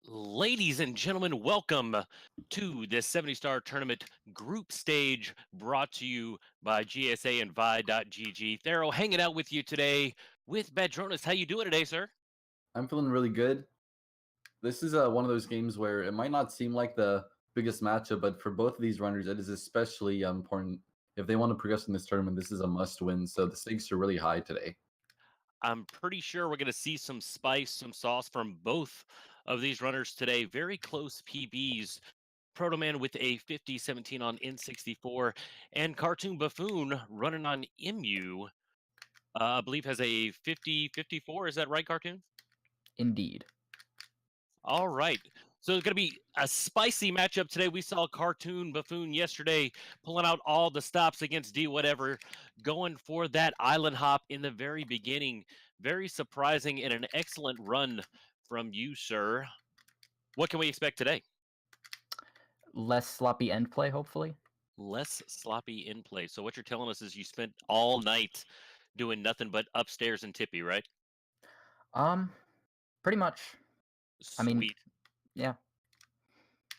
Ladies and gentlemen, welcome to this 70-star tournament group stage brought to you by GSA and Vi.gg. Thero hanging out with you today with Badronis. How you doing today, sir? I'm feeling really good. This is one of those games where it might not seem like the biggest matchup, but for both of these runners, it is especially important. If they want to progress in this tournament, this is a must-win, so the stakes are really high today. I'm pretty sure we're going to see some spice, some sauce from both of these runners today. Very close PBs. Protoman with a 50-17 on N64, and CartoonBuffoon running on MU. I believe has a 50-54. Is that right, Cartoon? Indeed. All right. So it's going to be a spicy matchup today. We saw CartoonBuffoon yesterday pulling out all the stops against D whatever, going for that island hop in the very beginning. Very surprising and an excellent run from you, sir. What can we expect today? Less sloppy end play, hopefully. Less sloppy in play. So what you're telling us is you spent all night doing nothing but upstairs and tippy, right? Pretty much. Sweet. I mean, yeah.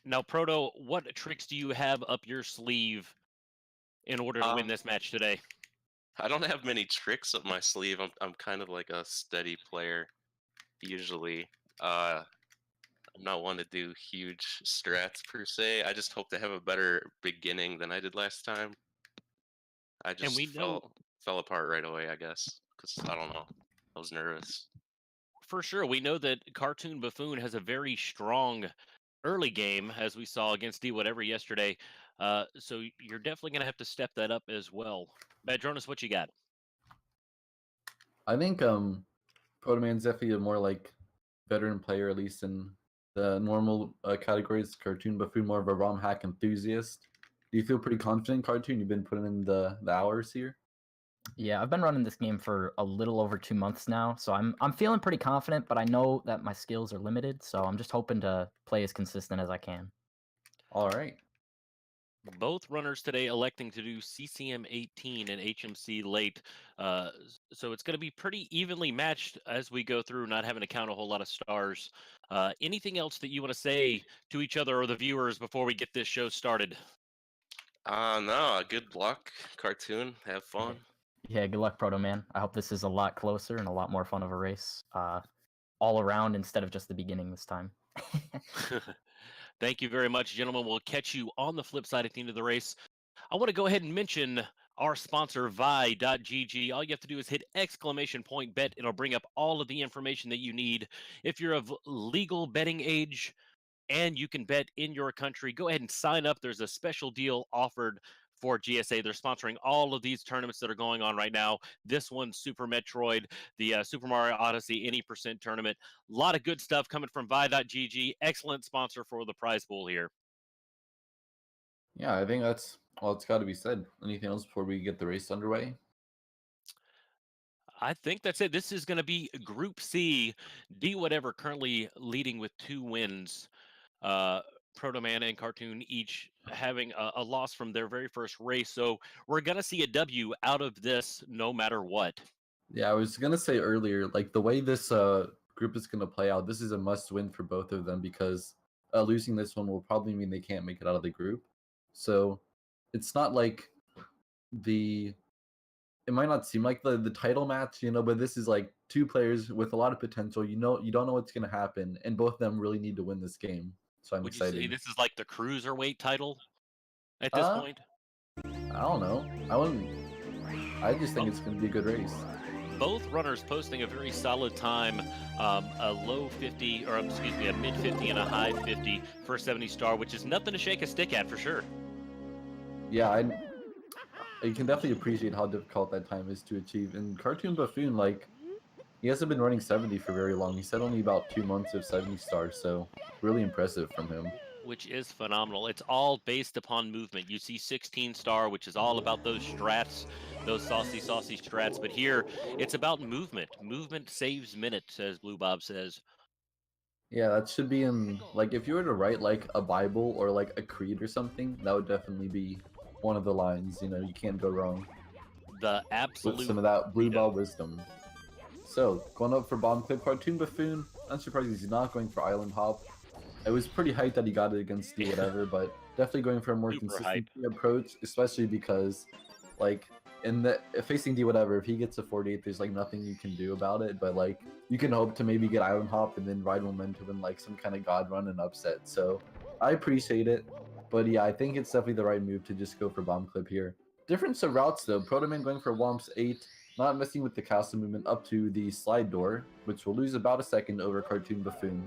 Now, Proto, what tricks do you have up your sleeve in order to win this match today? I don't have many tricks up my sleeve. I'm kind of like a steady player usually. I'm not one to do huge strats per se. I just hope to have a better beginning than I did last time. I just fell apart right away, I guess, because I don't know. I was nervous. For sure, we know that CartoonBuffoon has a very strong early game, as we saw against D whatever yesterday. So you're definitely going to have to step that up as well. Badronis, what you got? I think Protoman's definitely a more like veteran player, at least in the normal categories. CartoonBuffoon more of a ROM hack enthusiast. Do you feel pretty confident, Cartoon? You've been putting in the hours here. Yeah, I've been running this game for a little over 2 months now, so I'm feeling pretty confident, but I know that my skills are limited, so I'm just hoping to play as consistent as I can. All right. Both runners today electing to do CCM 18 and HMC late. So it's going to be pretty evenly matched as we go through, not having to count a whole lot of stars. Anything else that you want to say to each other or the viewers before we get this show started? No, good luck, Cartoon. Have fun. Yeah, good luck, Proto Man. I hope this is a lot closer and a lot more fun of a race. All around instead of just the beginning this time. Thank you very much, gentlemen. We'll catch you on the flip side at the end of the race. I want to go ahead and mention our sponsor, Vi.gg. All you have to do is hit !bet. It'll bring up all of the information that you need. If you're of legal betting age and you can bet in your country, go ahead and sign up. There's a special deal offered for GSA. They're sponsoring all of these tournaments that are going on right now. This one, Super Metroid, the Super Mario Odyssey, any percent tournament. A lot of good stuff coming from Vi.gg. Excellent sponsor for the prize pool here. Yeah, I think that's all it's got to be said. Anything else before we get the race underway? I think that's it. This is going to be Group C. D whatever currently leading with 2 wins. Protoman and Cartoon each having a loss from their very first race. So we're going to see a W out of this no matter what. Yeah, I was going to say earlier, like the way this group is going to play out, this is a must-win for both of them because losing this one will probably mean they can't make it out of the group. So it's not like it might not seem like the title match, but this is like 2 players with a lot of potential. You don't know what's going to happen, and both of them really need to win this game. So I'm excited. Would you say this is like the cruiserweight title at this point? I don't know. I just think it's going to be a good race. Both runners posting a very solid time, a low 50, or excuse me, a mid 50 and a high 50 for a 70-star, which is nothing to shake a stick at for sure. Yeah, you can definitely appreciate how difficult that time is to achieve. And CartoonBuffoon, like, he hasn't been running 70 for very long. He said only about 2 months of 70 stars, so really impressive from him. Which is phenomenal. It's all based upon movement. You see 16-star, which is all about those strats, those saucy strats. But here, it's about movement. Movement saves minutes, as Blue Bob says. Yeah, that should be in, like, if you were to write, like, a Bible or, like, a creed or something, that would definitely be one of the lines. You can't go wrong. The absolute... With some of that Blue Ball wisdom. So, going up for bomb clip, CartoonBuffoon. I'm surprised he's not going for Island Hop. It was pretty hyped that he got it against Do Whatever, but definitely going for a more Super hype. consistency approach, especially because, like, in the facing D Whatever, if he gets a 48, there's like nothing you can do about it, but like you can hope to maybe get Island Hop and then ride momentum and like some kind of God Run and upset. So I appreciate it, but yeah, I think it's definitely the right move to just go for Bomb Clip here. Difference of routes though, Protoman going for Womp's 8, not messing with the castle movement up to the slide door, which will lose about a second over CartoonBuffoon.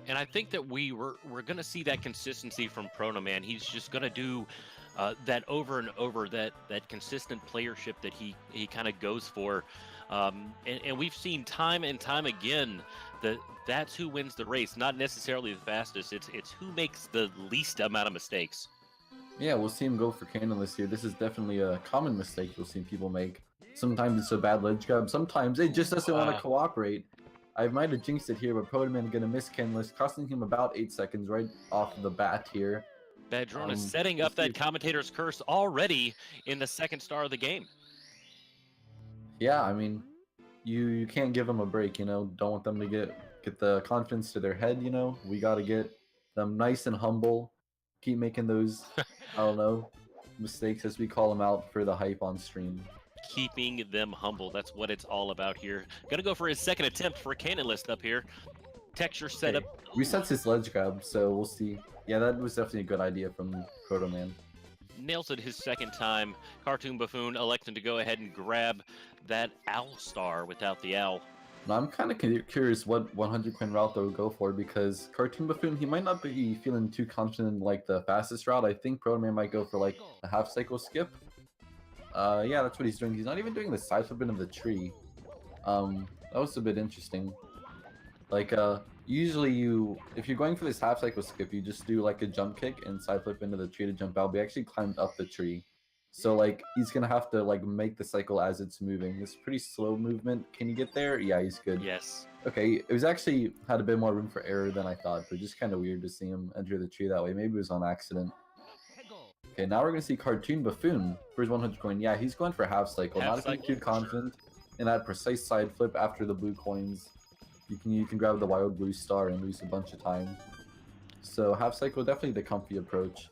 And I think that we're going to see that consistency from Protoman. He's just going to do that over and over, that consistent playership that he kind of goes for. And we've seen time and time again that that's who wins the race, not necessarily the fastest. It's who makes the least amount of mistakes. Yeah, we'll see him go for Candleless here. This is definitely a common mistake you'll see people make. Sometimes it's a bad ledge grab. Sometimes it just doesn't want to cooperate. I might have jinxed it here, but Protoman going to miss Candleless, costing him about 8 seconds right off the bat here. Badrone is setting up that Commentator's Curse already in the second star of the game. Yeah, I mean, you can't give them a break, you know. Don't want them to get the confidence to their head, you know. We got to get them nice and humble. Keep making those, I don't know, mistakes as we call them out for the hype on stream. Keeping them humble. That's what it's all about here. Gonna go for his second attempt for a cannon list up here. Texture setup. Okay. Resets his ledge grab, so we'll see. Yeah, that was definitely a good idea from Protoman. Nails it his second time. CartoonBuffoon electing to go ahead and grab that owl star without the owl. Now, I'm kind of curious what 100 coin route they'll go for, because CartoonBuffoon, he might not be feeling too confident in like the fastest route. I think Protoman might go for like a half cycle skip. Yeah, that's what he's doing. He's not even doing the side flip into the tree. That was a bit interesting. Like, usually if you're going for this half cycle skip, you just do like a jump kick and side flip into the tree to jump out. But he actually climbed up the tree. So like, he's gonna have to like make the cycle as it's moving. It's pretty slow movement. Can you get there? Yeah, he's good. Yes. Okay, it was actually had a bit more room for error than I thought, but just kind of weird to see him enter the tree that way. Maybe it was on accident. Okay, now we're gonna see CartoonBuffoon for his 100 coin. Yeah, he's going for half cycle. Not being too confident in that precise side flip after the blue coins. You can grab the wild blue star and lose a bunch of time. So half cycle, definitely the comfy approach.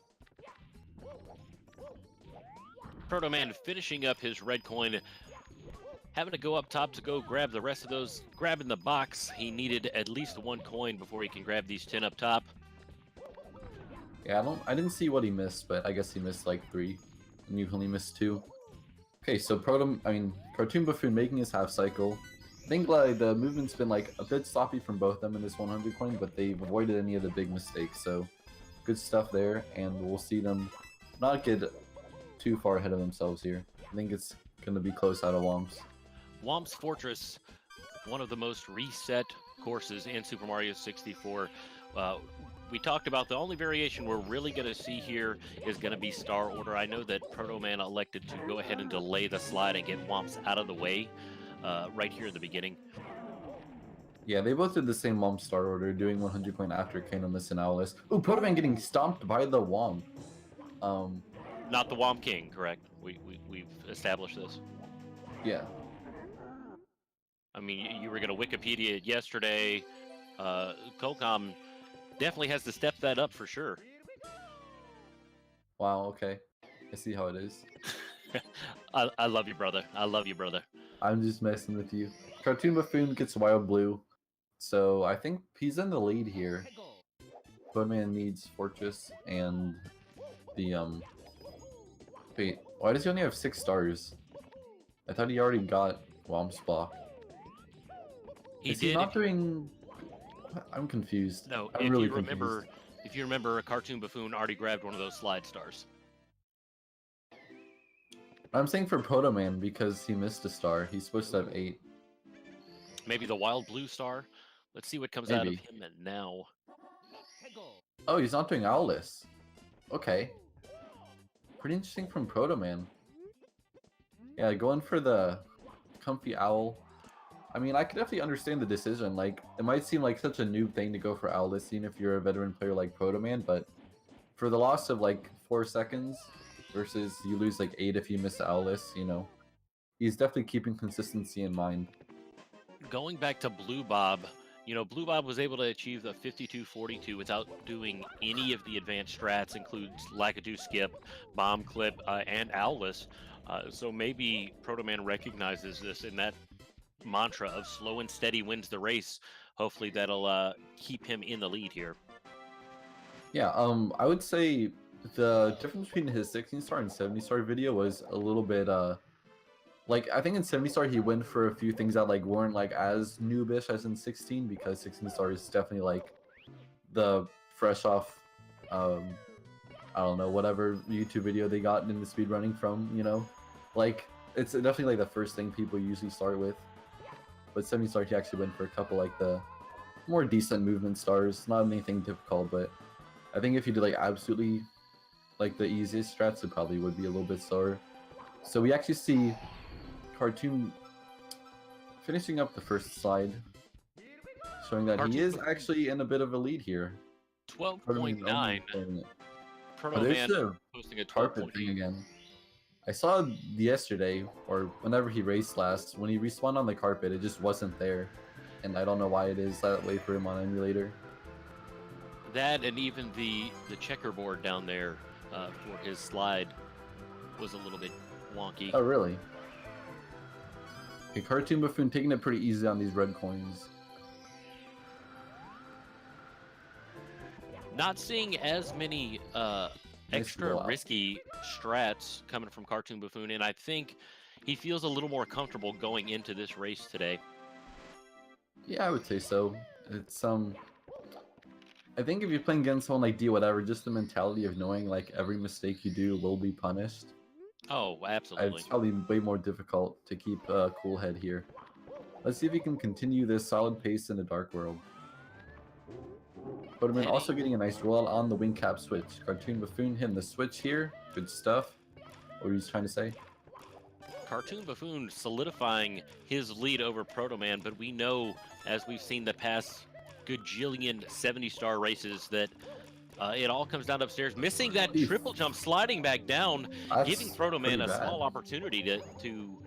Protoman finishing up his red coin, having to go up top to go grab the rest of those. Grabbing the box, he needed at least 1 coin before he can grab these 10 up top. Yeah, I didn't see what he missed, but I guess he missed like 3, and you only missed 2. Okay, so CartoonBuffoon making his half cycle. I think like the movement's been like a bit sloppy from both of them in this 100 coin, but they've avoided any of the big mistakes, so good stuff there, and we'll see them not get too far ahead of themselves here. I think it's going to be close out of Womp's. Womp's Fortress, one of the most reset courses in Super Mario 64. We talked about the only variation we're really going to see here is going to be star order. I know that Protoman elected to go ahead and delay the slide and get Womp's out of the way right here in the beginning. Yeah, they both did the same Womp star order, doing 100 coin after Candleless and Owless. Ooh, Protoman getting stomped by the Womp. Not the Womp King, correct? We've established this. Yeah. I mean, you were going to Wikipedia it yesterday. Colcom definitely has to step that up for sure. Wow, okay. I see how it is. I love you, brother. I love you, brother. I'm just messing with you. CartoonBuffoon gets Wild Blue. So I think he's in the lead here. Protoman needs Fortress and the Wait, why does he only have 6 stars? I thought he already got Womp's block. Is he not doing... I'm confused. No, I'm really confused. If you remember, CartoonBuffoon already grabbed one of those slide stars. I'm saying for Protoman because he missed a star. He's supposed to have 8. Maybe the wild blue star? Let's see what comes out of him now. Oh, he's not doing Owless. Okay. Pretty interesting from Protoman. Yeah, going for the comfy owl. I mean, I could definitely understand the decision. Like, it might seem like such a noob thing to go for Owless, even if you're a veteran player like Protoman, but for the loss of like 4 seconds versus you lose like 8 if you miss Owless, you know, he's definitely keeping consistency in mind. Going back to Blue Bob, You know, Blue Bob was able to achieve the 52-42 without doing any of the advanced strats, includes Lakitu Skip, Bomb Clip, and Owless. So maybe Protoman recognizes this in that mantra of slow and steady wins the race. Hopefully that'll keep him in the lead here. Yeah, I would say the difference between his 16-star and 70-star video was a little bit, like, I think in 70-star he went for a few things that, like, weren't, like, as noobish as in 16, because 16-star is definitely, like, the fresh off, I don't know, whatever YouTube video they got into speedrunning from, you know? Like, it's definitely, like, the first thing people usually start with. But 70-star he actually went for a couple, like, the more decent movement stars. Not anything difficult, but I think if you did, like, absolutely, like, the easiest strats, it probably would be a little bit slower. So we actually see Cartoon finishing up the first slide, showing that he is actually in a bit of a lead here. 12.9. Oh, there's Protoman the posting a carpet thing 12.8. again. I saw yesterday, or whenever he raced last, when he respawned on the carpet, it just wasn't there. And I don't know why it is that way for him on emulator. That and even the checkerboard down there for his slide was a little bit wonky. Oh, really? Okay, CartoonBuffoon taking it pretty easy on these red coins. Not seeing as many extra risky strats coming from CartoonBuffoon, and I think he feels a little more comfortable going into this race today. Yeah, I would say so. It's I think if you're playing against someone like D whatever, just the mentality of knowing like every mistake you do will be punished. Oh, absolutely. It's probably way more difficult to keep a cool head here. Let's see if he can continue this solid pace in the Dark World. Protoman also getting a nice rollout on the wing cap switch. CartoonBuffoon hitting the switch here. Good stuff. What were you trying to say? CartoonBuffoon solidifying his lead over Protoman, but we know, as we've seen the past gajillion 70-star races, that it all comes down upstairs. Missing that triple jump, sliding back down, giving Protoman a small opportunity to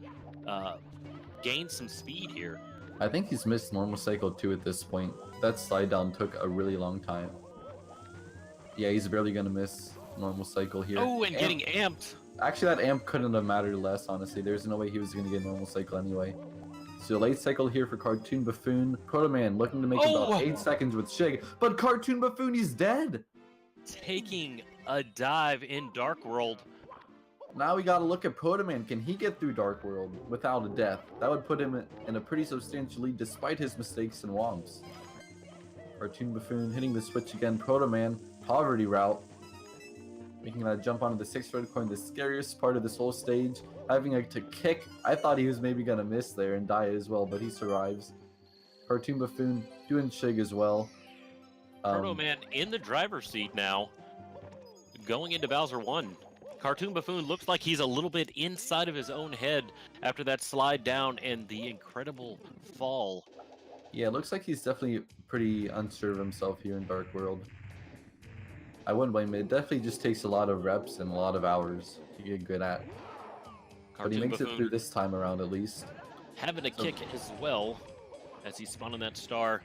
gain some speed here. I think he's missed normal cycle too at this point. That slide down took a really long time. Yeah, he's barely gonna miss normal cycle here. Oh, and getting amped. Actually, that amp couldn't have mattered less, honestly. There's no way he was gonna get normal cycle anyway. So late cycle here for CartoonBuffoon. Protoman looking to make about 8 seconds with Shig, but CartoonBuffoon, he's dead! Taking a dive in Dark World. Now we gotta look at Protoman. Can he get through Dark World without a death? That would put him in a pretty substantial lead despite his mistakes and womps. CartoonBuffoon hitting the switch again. Protoman, poverty route. Making that jump onto the 6th red coin, the scariest part of this whole stage. Having to kick. I thought he was maybe gonna miss there and die as well, but he survives. CartoonBuffoon doing Shig as well. Protoman in the driver's seat now. Going into Bowser 1. CartoonBuffoon looks like he's a little bit inside of his own head after that slide down and the incredible fall. Yeah, it looks like he's definitely pretty unsure of himself here in Dark World. I wouldn't blame it. It definitely just takes a lot of reps and a lot of hours to get good at. But he makes it through this time around at least. Having a kick as well as he spun on that star.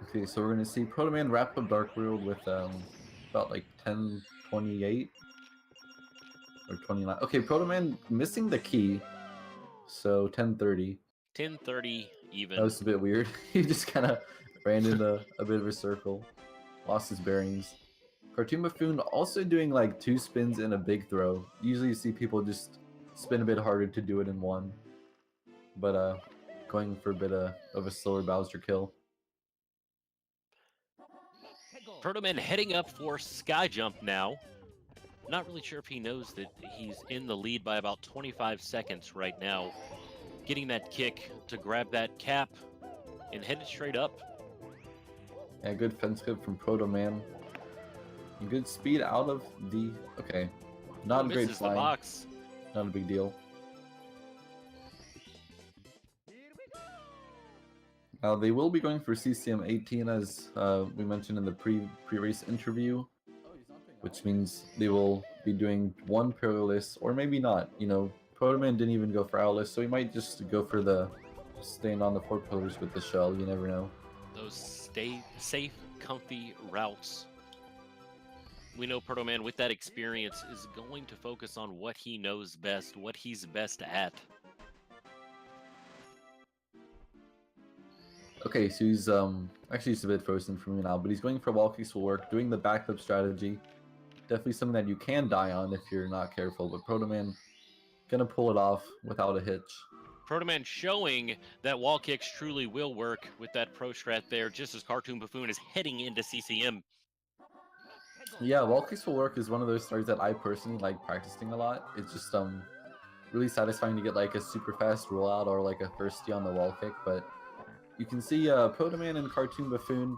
Okay, so we're going to see Protoman wrap up Dark World with about like 10:28 or 29. Okay, Protoman missing the key, so 10:30. 10:30 even. That was a bit weird. He just kind of ran into a bit of a circle, lost his bearings. CartoonBuffoon also doing like 2 spins in a big throw. Usually you see people just spin a bit harder to do it in one, but going for a bit of a slower Bowser kill. Protoman heading up for Sky Jump now. Not really sure if he knows that he's in the lead by about 25 seconds right now. Getting that kick to grab that cap and head it straight up. Yeah, good fence clip from Protoman. Good speed out of the... Okay. Not a great flying. The box. Not a big deal. They will be going for CCM 18 as we mentioned in the pre-race interview, which means they will be doing one parallel or maybe not, you know, Protoman didn't even go for Owless, so he might just go for the staying on the 4 pillars with the shell. You never know. Those stay safe, comfy routes. We know Protoman, with that experience, is going to focus on what he knows best, what he's best at. Okay, so he's actually it's a bit frozen for me now, but he's going for wall kicks will work, doing the backup strategy. Definitely something that you can die on if you're not careful, but Protoman gonna pull it off without a hitch. Protoman showing that wall kicks truly will work with that pro strat there, just as CartoonBuffoon is heading into CCM. Yeah, wall kicks will work is one of those starts that I personally like practicing a lot. It's just really satisfying to get like a super fast rollout or like a firstie on the wall kick, but you can see Protoman and CartoonBuffoon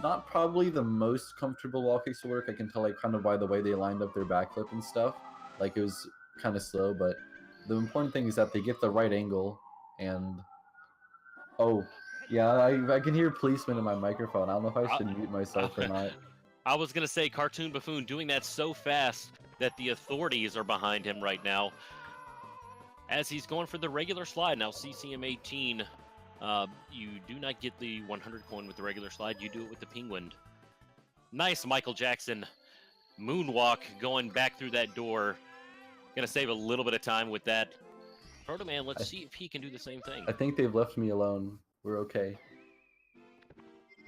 not probably the most comfortable wall kicks to work. I can tell like kind of by the way they lined up their backflip and stuff. Like it was kind of slow, but the important thing is that they get the right angle and oh yeah, I can hear policemen in my microphone. I don't know if I should mute myself or not. I was gonna say CartoonBuffoon doing that so fast that the authorities are behind him right now. As he's going for the regular slide now, CCM 18. You do not get the 100 coin with the regular slide. You do it with the penguin. Nice Michael Jackson moonwalk going back through that door. Gonna save a little bit of time with that. Protoman, let's see if he can do the same thing. I think they've left me alone. We're okay.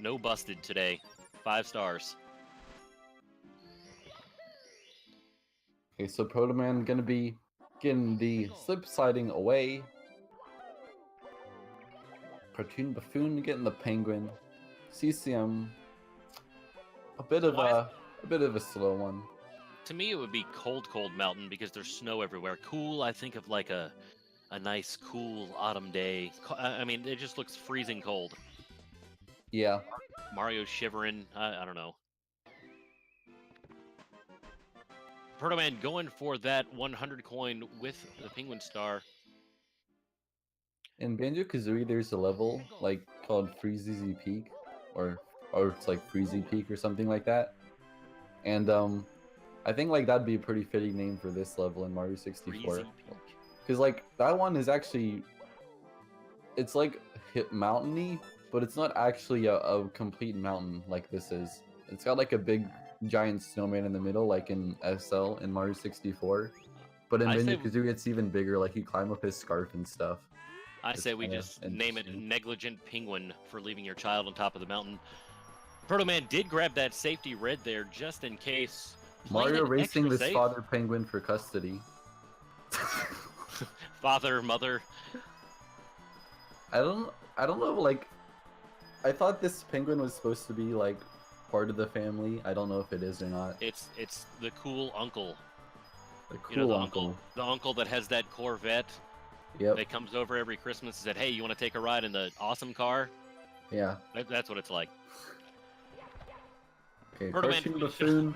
No busted today. 5 stars. Okay, so Protoman gonna be getting the slip sliding away. CartoonBuffoon getting the penguin. CCM a bit of a slow one. To me, it would be cold mountain because there's snow everywhere. Cool, I think of like a nice cool autumn day. I mean, it just looks freezing cold. Yeah. Mario's shivering. I don't know. Protoman going for that 100 coin with the penguin star. In Banjo-Kazooie, there's a level like called Freezy Peak, or it's like Freezy Peak or something like that. And I think like that'd be a pretty fitting name for this level in Mario 64. Because like that one is actually, it's like hit mountainy, but it's not actually a complete mountain like this is. It's got like a big giant snowman in the middle, like in SL in Mario 64. But in Banjo-Kazooie, it's even bigger. Like you climb up his scarf and stuff. I say we just name it Negligent Penguin for leaving your child on top of the mountain. Protoman did grab that safety red there just in case. Mario racing this father penguin for custody. Father, mother. I don't know, like, I thought this penguin was supposed to be like part of the family. I don't know if it is or not. It's the cool uncle. The cool uncle. The uncle that has that Corvette. Yep. That comes over every Christmas and said, "Hey, you want to take a ride in the awesome car?" Yeah. That's what it's like. Okay, CartoonBuffoon.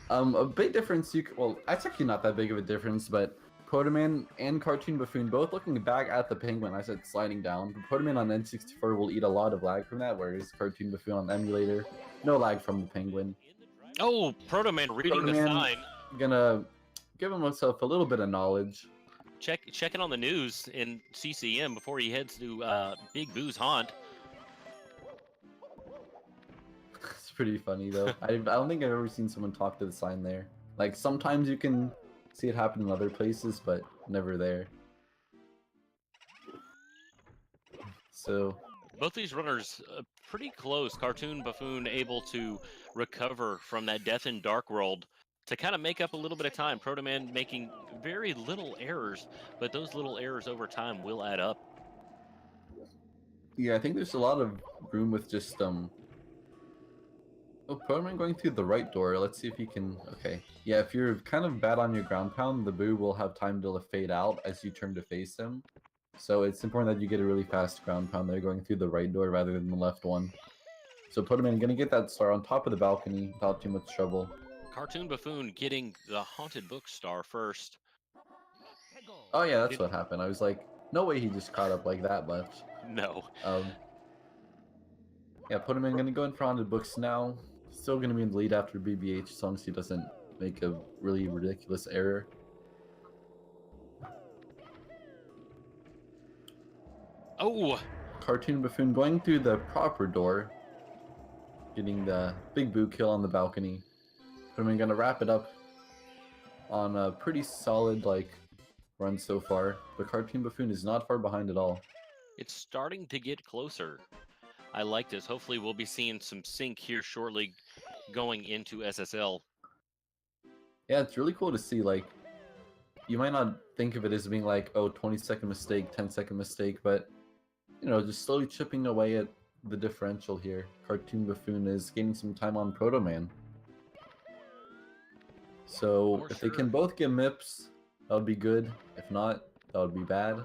A big difference. Well, it's actually not that big of a difference, but Protoman and CartoonBuffoon both looking back at the penguin. I said sliding down. But Protoman on N64 will eat a lot of lag from that, whereas CartoonBuffoon on emulator, no lag from the penguin. Oh, Protoman reading the sign. Gonna give himself a little bit of knowledge. Checking on the news in CCM before he heads to Big Boo's haunt. It's pretty funny though. I don't think I've ever seen someone talk to the sign there. Like sometimes you can see it happen in other places, but never there. So both these runners pretty close. CartoonBuffoon able to recover from that death in Dark World to kind of make up a little bit of time. Protoman making very little errors, but those little errors over time will add up. Yeah, I think there's a lot of room with just Oh, Protoman going through the right door. Let's see if he can. Okay. Yeah, if you're kind of bad on your ground pound, the Boo will have time to fade out as you turn to face him. So it's important that you get a really fast ground pound there, going through the right door rather than the left one. So Protoman gonna get that star on top of the balcony without too much trouble. CartoonBuffoon getting the Haunted Book star first. Oh yeah, that's what happened. I was like, no way he just caught up like that much. No. Yeah, Protoman gonna go in for Haunted Books now. Still gonna be in the lead after BBH as long as he doesn't make a really ridiculous error. Oh, CartoonBuffoon going through the proper door, getting the big boot kill on the balcony. But I'm gonna wrap it up on a pretty solid run so far. But CartoonBuffoon is not far behind at all. it's starting to get closer. I like this. Hopefully we'll be seeing some sync here shortly going into SSL. Yeah, it's really cool to see. You might not think of it as being like, oh, 20-second mistake, 10-second mistake, but just slowly chipping away at the differential here. CartoonBuffoon is gaining some time on Protoman. So For if they sure. can both get MIPS, that would be good. If not, that would be bad.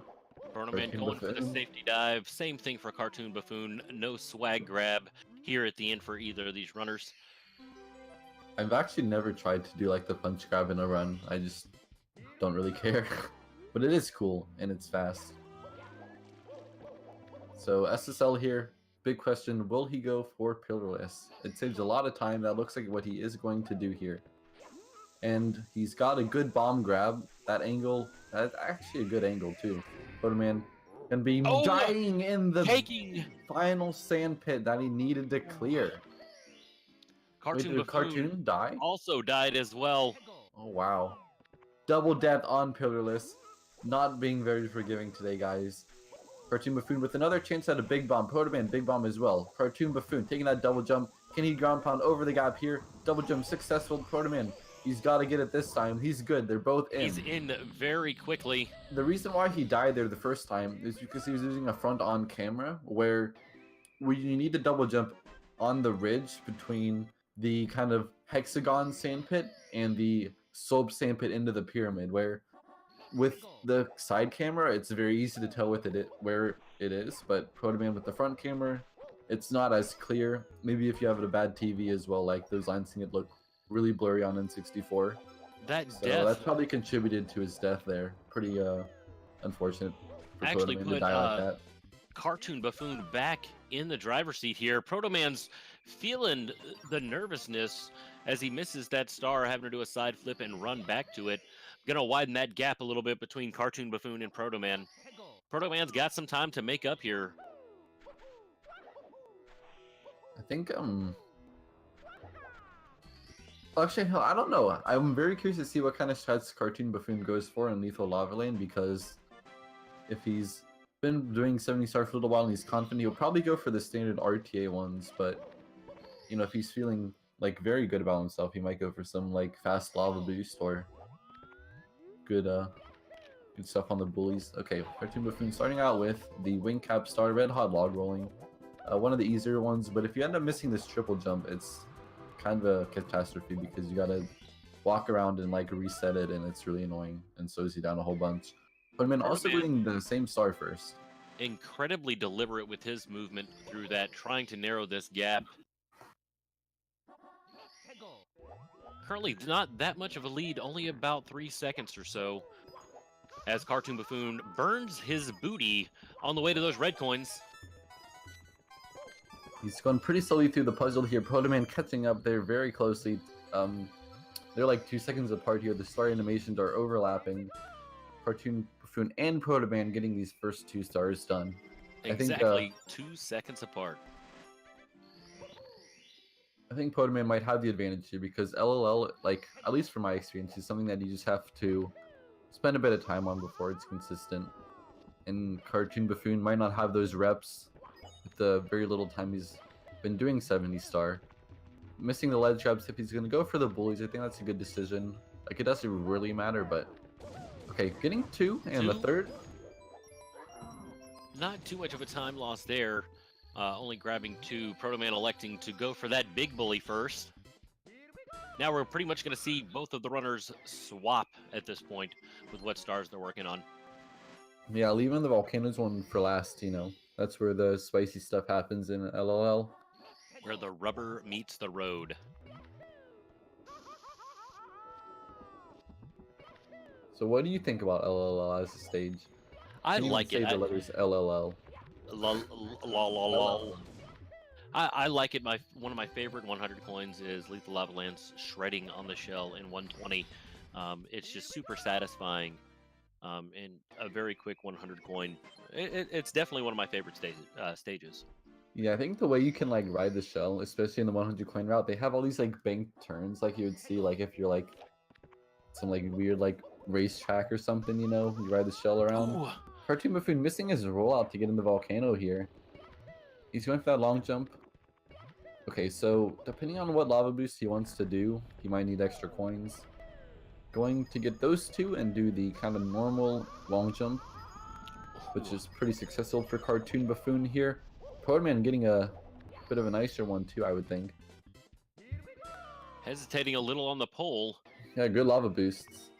Protoman going for the CartoonBuffoon. safety dive. Same thing for CartoonBuffoon. No swag grab here at the end for either of these runners. I've actually never tried to do the punch grab in a run. I just don't really care. But it is cool and it's fast. So SSL here, big question, will he go for pillarless? It saves a lot of time. That looks like what he is going to do here. And he's got a good bomb grab. That angle, that's actually a good angle too. Protoman gonna be dying in the final sand pit that he needed to clear. Wait, did CartoonBuffoon Cartoon die? also died as well. Oh wow. Double death on pillarless. Not being very forgiving today, guys. CartoonBuffoon with another chance at a big bomb. Protoman, big bomb as well. CartoonBuffoon taking that double jump. Can he ground pound over the gap here? Double jump successful. Protoman, he's got to get it this time. He's good. They're both in. He's in very quickly. The reason why he died there the first time is because he was using a front on camera where you need to double jump on the ridge between the kind of hexagon sandpit and the slope sandpit into the pyramid, where with the side camera it's very easy to tell where it is, but Protoman with the front camera, it's not as clear. Maybe if you have a bad TV as well, those lines can look really blurry on N64. That's probably contributed to his death there. Pretty unfortunate for actually Protoman to put die like that. CartoonBuffoon back in the driver's seat here. Protoman's feeling the nervousness as he misses that star, having to do a side flip and run back to it. Gonna widen that gap a little bit between CartoonBuffoon and Protoman. Protoman's got some time to make up here. I think actually, I don't know. I'm very curious to see what kind of strats CartoonBuffoon goes for in Lethal Lava Lane, because if he's been doing 70 stars for a little while and he's confident, he'll probably go for the standard RTA ones, but if he's feeling very good about himself, he might go for some fast lava boost or good stuff on the bullies. Okay, CartoonBuffoon starting out with the wing cap star, red hot log rolling, one of the easier ones, but if you end up missing this triple jump, it's kind of a catastrophe because you gotta walk around and reset it, and it's really annoying and slows you down a whole bunch. Protoman also doing the same star first. Incredibly deliberate with his movement through that, trying to narrow this gap. Currently not that much of a lead, only about 3 seconds or so, as CartoonBuffoon burns his booty on the way to those red coins. He's going pretty slowly through the puzzle here. Protoman catching up there very closely. They're 2 seconds apart here. The star animations are overlapping. CartoonBuffoon and Protoman getting these first 2 stars done. Exactly 2 seconds apart. I think Protoman might have the advantage here because LLL, at least from my experience, is something that you just have to spend a bit of time on before it's consistent. And CartoonBuffoon might not have those reps with the very little time he's been doing 70 star. Missing the ledge grabs, if he's going to go for the bullies, I think that's a good decision. It doesn't really matter, but... Okay, getting 2 and the third. Not too much of a time loss there. Only grabbing 2. Protoman electing to go for that big bully first. Now we're pretty much going to see both of the runners swap at this point with what stars they're working on. Yeah, leaving the volcanoes one for last, That's where the spicy stuff happens in LLL. Where the rubber meets the road. So what do you think about LLL as a stage? I like it. Say the letters LLL. I like it. One of my favorite 100 coins is Lethal Lava Lance shredding on the shell in 120. It's just super satisfying and a very quick 100 coin. It's definitely one of my favorite stages. Yeah, I think the way you can like ride the shell, especially in the 100 coin route, they have all these like banked turns, like you would see like if you're like some like weird like racetrack or something, you know, you ride the shell around. Ooh. CartoonBuffoon missing his rollout to get in the volcano here. He's going for that long jump. Okay, so depending on what lava boost he wants to do, he might need extra coins. Going to get those two and do the kind of normal long jump, which is pretty successful for CartoonBuffoon here. Protoman getting a bit of a nicer one too, I would think. Hesitating a little on the pole. Yeah, good lava boosts.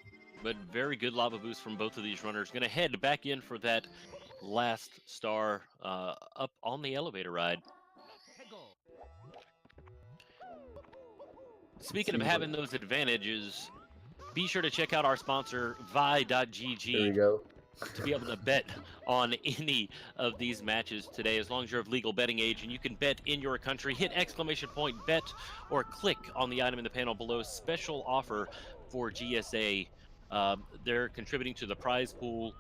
But very good lava boost from both of these runners. Going to head back in for that last star up on the elevator ride. Speaking of having those advantages, be sure to check out our sponsor, Vi.gg. There we go. To be able to bet on any of these matches today, as long as you're of legal betting age and you can bet in your country. Hit ! Bet or click on the item in the panel below. Special offer for GSA. They're contributing to the prize pool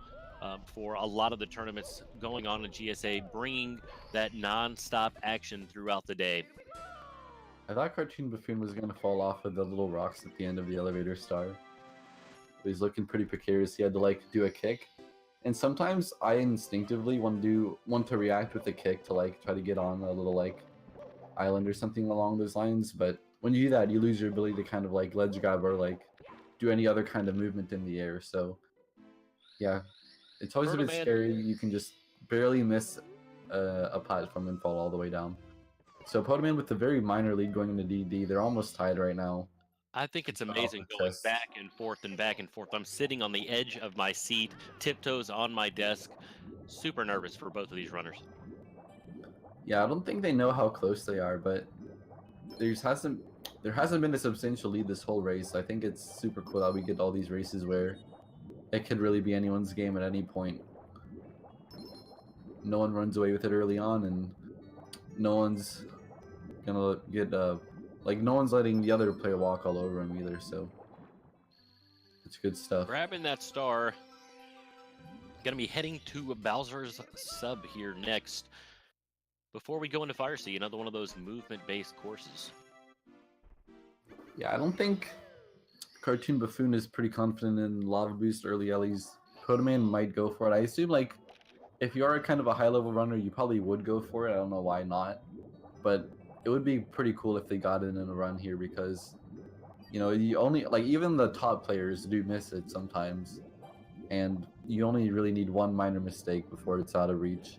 for a lot of the tournaments going on in GSA, bringing that non-stop action throughout the day. I thought CartoonBuffoon was going to fall off of the little rocks at the end of the elevator star. But he's looking pretty precarious. He had to like do a kick. And sometimes I instinctively want to react with a kick to like try to get on a little like island or something along those lines. But when you do that, you lose your ability to kind of like ledge grab or like do any other kind of movement in the air. So yeah, it's always a bit scary. You can just barely miss a platform and fall all the way down. So Protoman with a very minor lead going into DD. They're almost tied right now. I think it's amazing going back and forth and back and forth. I'm sitting on the edge of my seat, tiptoes on my desk. Super nervous for both of these runners. Yeah, I don't think they know how close they are, but there hasn't been a substantial lead this whole race. I think it's super cool that we get all these races where it could really be anyone's game at any point. No one runs away with it early on, and no one's gonna get like no one's letting the other player walk all over him either, so it's good stuff. Grabbing that star. Gonna be heading to Bowser's sub here next. Before we go into Fire Sea, another one of those movement-based courses. Yeah, I don't think CartoonBuffoon is pretty confident in Lava Boost early Ellie's. Protoman might go for it. I assume like if you are kind of a high-level runner, you probably would go for it. I don't know why not, but it would be pretty cool if they got it in a run here because, you know, you only like even the top players do miss it sometimes, and you only really need one minor mistake before it's out of reach.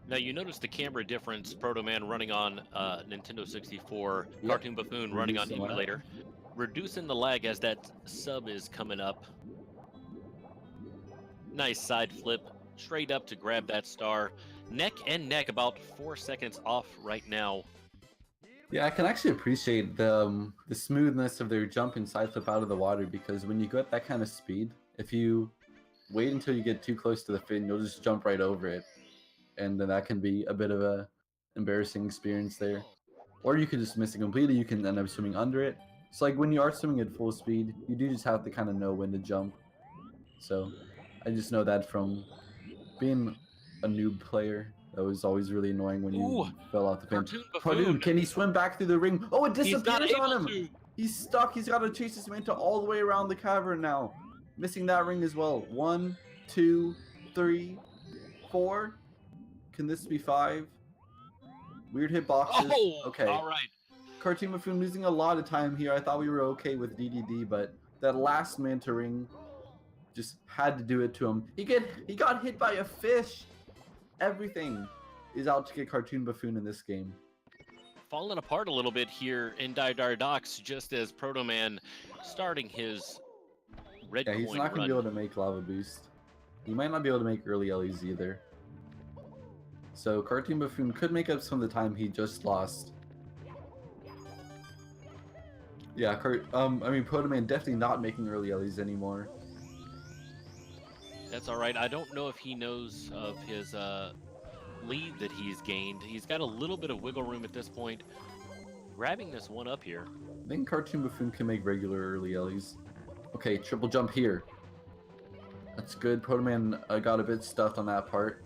Now you notice the camera difference. Protoman running on Nintendo 64, yep. CartoonBuffoon running on emulator, reducing the lag as that sub is coming up. Nice side flip, straight up to grab that star. Neck and neck, about 4 seconds off right now. Yeah, I can actually appreciate the smoothness of their jump and side flip out of the water, because when you go at that kind of speed, if you wait until you get too close to the fin, you'll just jump right over it. And then that can be a bit of a embarrassing experience there. Or you could just miss it completely, you can end up swimming under it. So like when you are swimming at full speed, you do just have to kind of know when to jump. So I just know that from being a noob player. That was always really annoying when you fell off the fin. CartoonBuffoon, can he swim back through the ring? Oh, it disappears on him! He's stuck. He's got to chase his Manta all the way around the cavern now. Missing that ring as well. 1, 2, 3, 4. Can this be 5? Weird hitboxes. Oh, okay. All right. CartoonBuffoon losing a lot of time here. I thought we were okay with DDD, but that last Manta ring just had to do it to him. He got hit by a fish. Everything is out to get CartoonBuffoon in this game. Falling apart a little bit here in Dire Docks, just as Protoman starting his red coin he's not going to be able to make Lava Boost. He might not be able to make early Ellie's either. So CartoonBuffoon could make up some of the time he just lost. Yeah, Protoman definitely not making early Ellie's anymore. That's all right. I don't know if he knows of his lead that he's gained. He's got a little bit of wiggle room at this point. Grabbing this one up here. I think CartoonBuffoon can make regular early Ellie's. Okay, triple jump here. That's good. Protoman got a bit stuffed on that part.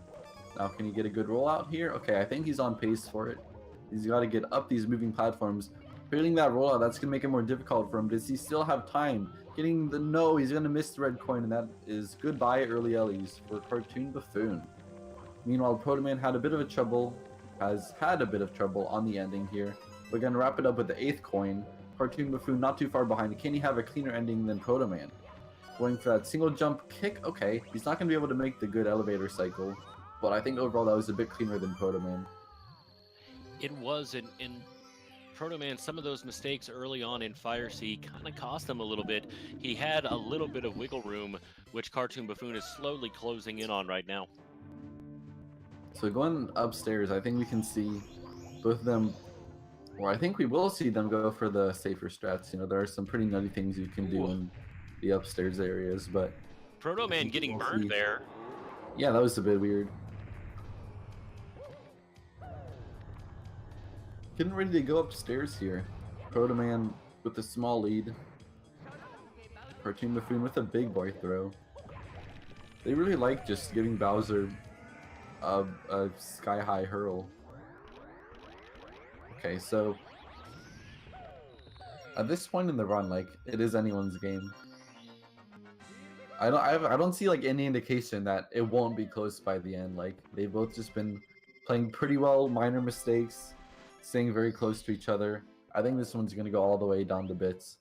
Now can he get a good rollout here? Okay, I think he's on pace for it. He's got to get up these moving platforms. Failing that rollout, that's going to make it more difficult for him. Does he still have time? Getting the no, he's going to miss the red coin, and that is goodbye early Ellies for CartoonBuffoon. Meanwhile, Protoman had a bit of trouble, has had a bit of trouble on the ending here. We're going to wrap it up with the 8th coin. CartoonBuffoon not too far behind. Can he have a cleaner ending than Protoman? Going for that single jump kick. Okay, he's not going to be able to make the good elevator cycle, but I think overall that was a bit cleaner than Protoman. It was in Protoman, some of those mistakes early on in Fire Sea kind of cost him a little bit. He had a little bit of wiggle room, which CartoonBuffoon is slowly closing in on right now. So going upstairs, I think we can see both of them, or I think we will see them go for the safer strats. You know, there are some pretty nutty things you can do in the upstairs areas, but Protoman getting burned there. Yeah, that was a bit weird. Getting ready to go upstairs here. Protoman with a small lead. CartoonBuffoon with a big boy throw. They really like just giving Bowser a sky-high hurl. Okay, so at this point in the run, like, it is anyone's game. I don't see like any indication that it won't be close by the end. Like, they've both just been playing pretty well, minor mistakes, staying very close to each other. I think this one's gonna go all the way down to bits.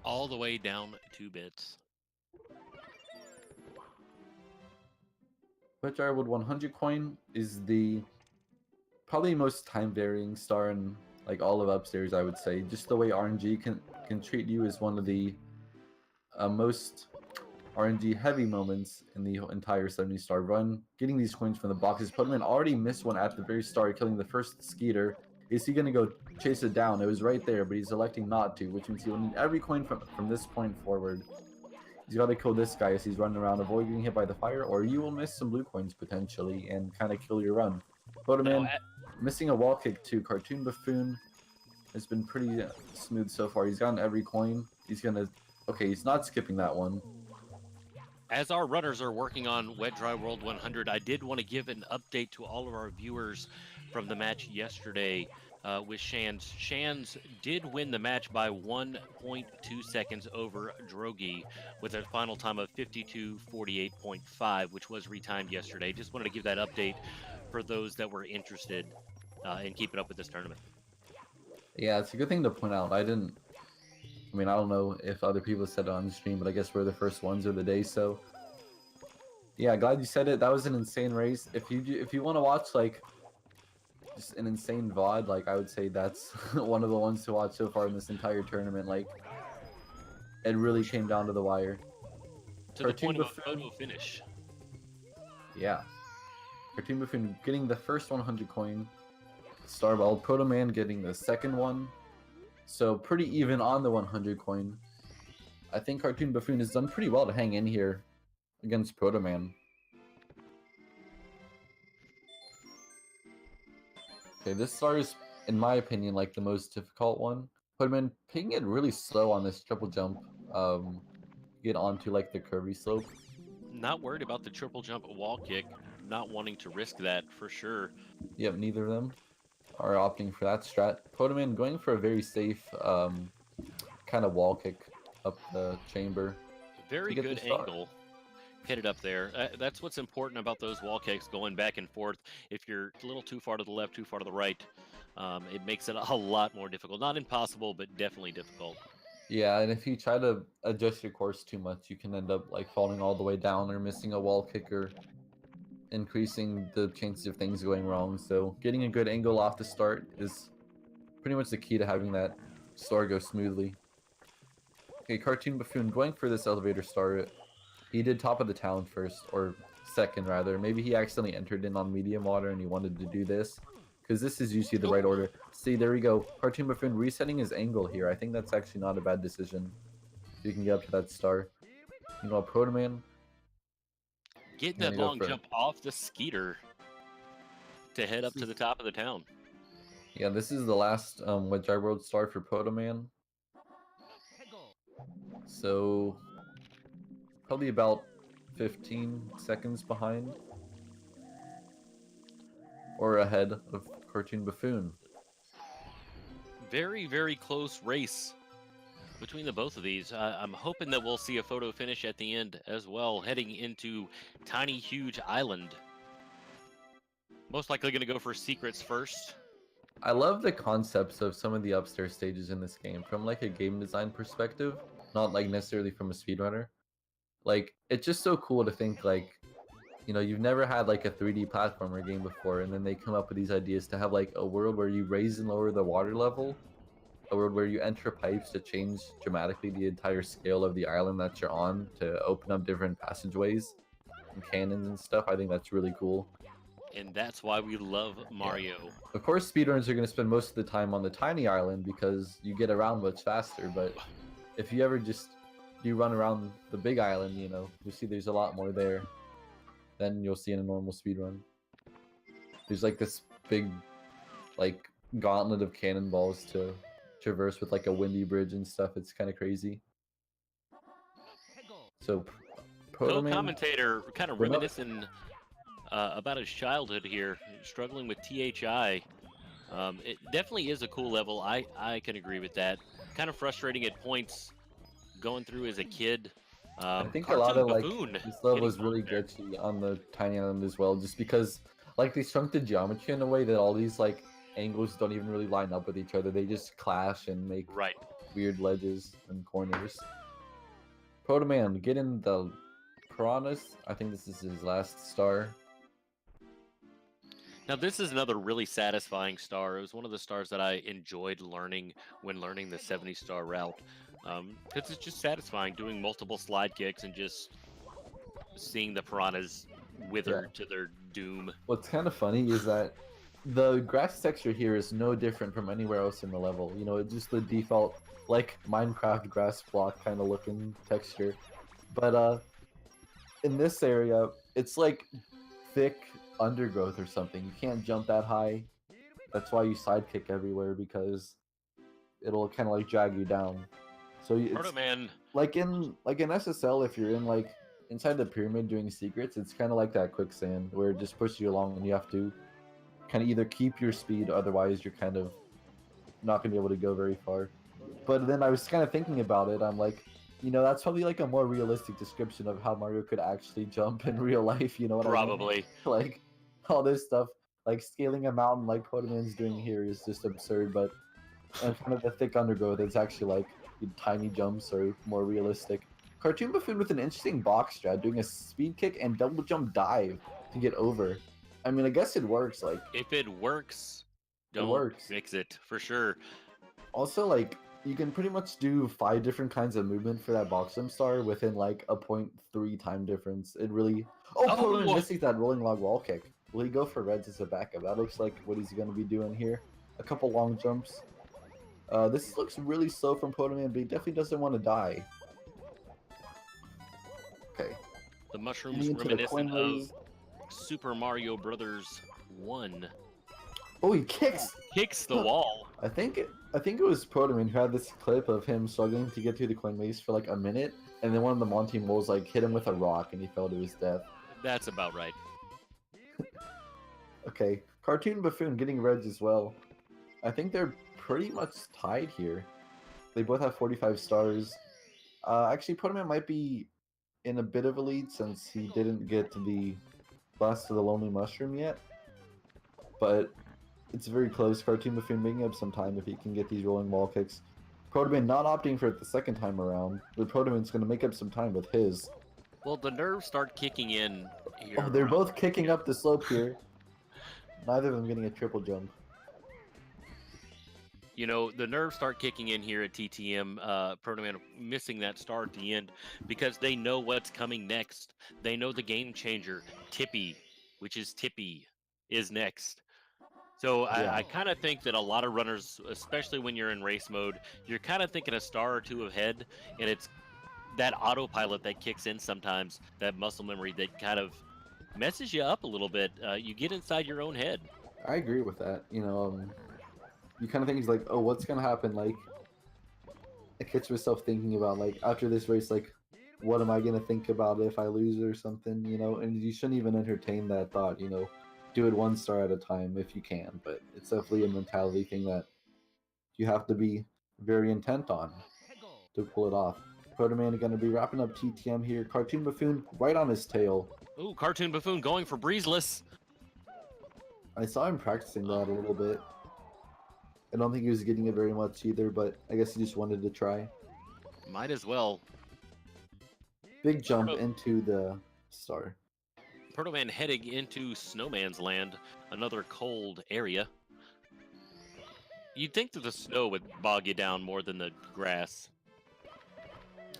All the way down to bits. Wetjarwood 100 coin is the probably most time varying star in like all of upstairs, I would say. Just the way RNG can treat you is one of the most RNG heavy moments in the entire 70-star run. Getting these coins from the boxes. Protoman already missed one at the very start, killing the first Skeeter. Is he gonna go chase it down? It was right there, but he's electing not to, which means he will need every coin from this point forward. He's got to kill this guy as he's running around, avoid getting hit by the fire, or you will miss some blue coins potentially and kind of kill your run. Protoman missing a wall kick to CartoonBuffoon has been pretty smooth so far. He's gotten every coin. He's gonna... Okay, he's not skipping that one. As our runners are working on Wet Dry World 100, I did want to give an update to all of our viewers from the match yesterday with Shans. Shans did win the match by 1.2 seconds over Drogi with a final time of 52:48.5, which was retimed yesterday. Just wanted to give that update for those that were interested in keeping up with this tournament. Yeah, it's a good thing to point out. I don't know if other people said it on the stream, but I guess we're the first ones of the day, so yeah, glad you said it. That was an insane race. If you want to watch like just an insane VOD, like I would say that's one of the ones to watch so far in this entire tournament. Like, it really came down to the wire. To the point of a photo finish. Yeah. CartoonBuffoon getting the first 100 coin. Starball. Protoman getting the second one. So pretty even on the 100 coin. I think CartoonBuffoon has done pretty well to hang in here against Protoman. Okay, this star is, in my opinion, like the most difficult one. Protoman picking it really slow on this triple jump. Get onto like the curvy slope. Not worried about the triple jump wall kick. Not wanting to risk that for sure. Yep, neither of them are opting for that strat. Protoman going for a very safe kind of wall kick up the chamber. Very good angle. Hit it up there. That's what's important about those wall kicks, going back and forth. If you're a little too far to the left, too far to the right, it makes it a lot more difficult. Not impossible, but definitely difficult. Yeah, and if you try to adjust your course too much, you can end up like falling all the way down or missing a wall kicker, increasing the chances of things going wrong. So getting a good angle off the start is pretty much the key to having that star go smoothly. Okay, CartoonBuffoon going for this elevator star. He did top of the town first, or second rather. Maybe he accidentally entered in on medium water and he wanted to do this, because this is usually the right order. See, there we go. CartoonBuffoon resetting his angle here. I think that's actually not a bad decision. You can get up to that star. You know, Protoman getting that long jump off the Skeeter to head up to the top of the town. Yeah, this is the last Wet Dry World star for Protoman. So probably about 15 seconds behind. Or ahead of CartoonBuffoon. Very, very close race between the both of these. I'm hoping that we'll see a photo finish at the end as well, heading into Tiny Huge Island. Most likely going to go for secrets first. I love the concepts of some of the upstairs stages in this game from like a game design perspective, not like necessarily from a speedrunner. Like, it's just so cool to think like, you know, you've never had like a 3D platformer game before, and then they come up with these ideas to have like a world where you raise and lower the water level, a world where you enter pipes to change dramatically the entire scale of the island that you're on to open up different passageways and cannons and stuff. I think that's really cool. And that's why we love Mario. Of course, speedrunners are going to spend most of the time on the tiny island because you get around much faster, but if you ever just run around the big island, you know, you see there's a lot more there than you'll see in a normal speedrun. There's like this big, like, gauntlet of cannonballs to traverse with like a windy bridge and stuff. It's kind of crazy. So, Co-commentator kind of reminiscing about his childhood here, struggling with THI. It definitely is a cool level. I can agree with that. Kind of frustrating at points going through as a kid. I think a lot of like CartoonBuffoon this level is getting really there. glitchy on the tiny island as well, just because like they shrunk the geometry in a way that all these like angles don't even really line up with each other. They just clash and make Right. weird ledges and corners. Protoman getting the piranhas. I think this is his last star. Now, this is another really satisfying star. It was one of the stars that I enjoyed learning when learning the 70-star route. Because it's just satisfying doing multiple slide kicks and just seeing the piranhas wither to their doom. What's kind of funny is that the grass texture here is no different from anywhere else in the level. You know, it's just the default, like, Minecraft grass block kind of looking texture. But in this area, it's like thick undergrowth or something. You can't jump that high. That's why you sidekick everywhere, because it'll kind of like drag you down. So it's Protoman, like in SSL, if you're in like inside the pyramid doing secrets, it's kind of like that quicksand where it just pushes you along and you have to kind of either keep your speed, otherwise you're kind of not gonna be able to go very far. But then I was kind of thinking about it. I'm like, you know, that's probably like a more realistic description of how Mario could actually jump in real life. You know what I mean? probably. Like all this stuff, like scaling a mountain like Protoman's doing here is just absurd. But in front of the thick undergrowth, it's actually like tiny jumps are more realistic. CartoonBuffoon with an interesting box strat, doing a speed kick and double jump dive to get over. I mean, I guess it works. Like, If it works, don't works. fix it, for sure. also, like, you can pretty much do 5 different kinds of movement for that box jump star within like a 0.3 time difference. It really. Oh, Protoman missing that rolling log wall kick. Will he go for reds as a backup? That looks like what he's going to be doing here. A couple long jumps. This looks really slow from Protoman, but he definitely doesn't want to die. Okay. The mushrooms Into the reminiscent coin of maze. Super Mario Brothers 1. Oh, he kicks! Kicks the wall. I think it was Protoman who had this clip of him struggling to get through the coin maze for like a minute, and then one of the Monty moles like hit him with a rock and he fell to his death. That's about right. Okay, CartoonBuffoon getting reds as well. I think they're pretty much tied here. They both have 45 stars. Actually, Protoman might be in a bit of a lead since he didn't get to the Blast of the Lonely Mushroom yet. But it's very close. CartoonBuffoon making up some time if he can get these rolling wall kicks. Protoman not opting for it the second time around, but Protoman's going to make up some time with his. Well, the nerves start kicking in here. Oh, they're both kicking up the slope here. Neither of them getting a triple jump. You know, the nerves start kicking in here at TTM. Protoman missing that star at the end because they know what's coming next. They know the game changer, Tippy, which is Tippy, is next. So Yeah. I kind of think that a lot of runners, especially when you're in race mode, you're kind of thinking a star or two ahead, and it's that autopilot that kicks in sometimes, that muscle memory that kind of messes you up a little bit. You get inside your own head. I agree with that. You know, you kind of think he's like, oh, what's gonna happen? Like, I catch myself thinking about like after this race, like, what am I gonna think about if I lose or something, you know? And you shouldn't even entertain that thought, you know. Do it 1 star at a time if you can, but it's definitely a mentality thing that you have to be very intent on to pull it off. Protoman going to be wrapping up TTM here. CartoonBuffoon right on his tail. Ooh, CartoonBuffoon going for breezeless. I saw him practicing that a little bit. I don't think he was getting it very much either, but I guess he just wanted to try. Might as well. Big jump into the star. Protoman heading into Snowman's Land, another cold area. You'd think that the snow would bog you down more than the grass.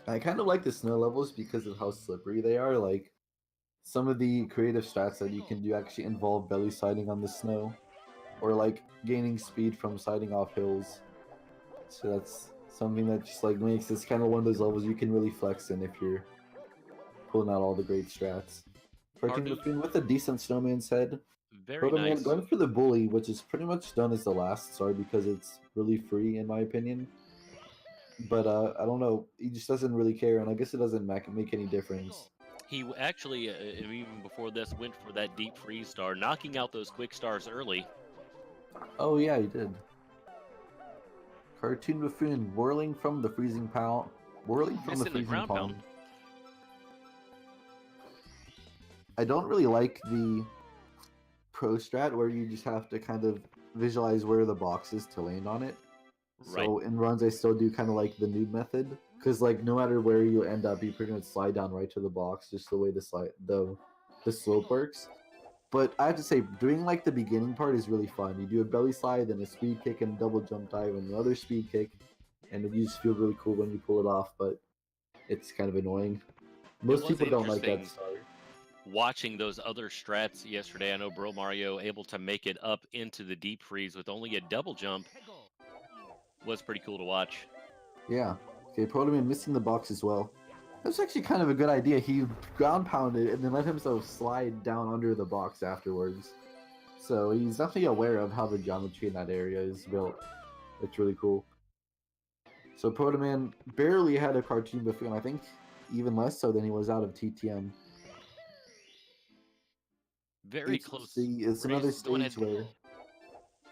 I kind of like the snow levels because of how slippery they are. Like, some of the creative strats that you can do actually involve belly sliding on the snow, or like gaining speed from sliding off hills. So that's something that just like makes this kind of one of those levels you can really flex in if you're pulling out all the great strats. CartoonBuffoon with a decent snowman's head. Very Protoman nice. going for the bully, which is pretty much done as the last star because it's really free in my opinion. But I don't know, he just doesn't really care, and I guess it doesn't make any difference. He actually, even before this, went for that deep freeze star, knocking out those quick stars early. Oh yeah, he did. CartoonBuffoon whirling from the freezing pound. Whirling from the Missing the freezing ground pound. pound. I don't really like the pro strat where you just have to kind of visualize where the box is to land on it. Right. So in runs, I still do kind of like the noob method, because like no matter where you end up, you pretty much slide down right to the box, just the way the slope works. But I have to say, doing like the beginning part is really fun. You do a belly slide, then a speed kick, and a double jump dive, and another speed kick, and you just feel really cool when you pull it off. But it's kind of annoying. Most was people don't like that interesting star. Watching those other strats yesterday, I know Bro Mario able to make it up into the deep freeze with only a double jump was pretty cool to watch. Yeah. Okay, Protoman missing the box as well. That's actually kind of a good idea. He ground pounded and then let himself slide down under the box afterwards. So he's definitely aware of how the geometry in that area is built. It's really cool. So Protoman barely had a CartoonBuffoon, I think even less so than he was out of TTM. Very close. It's another stage where,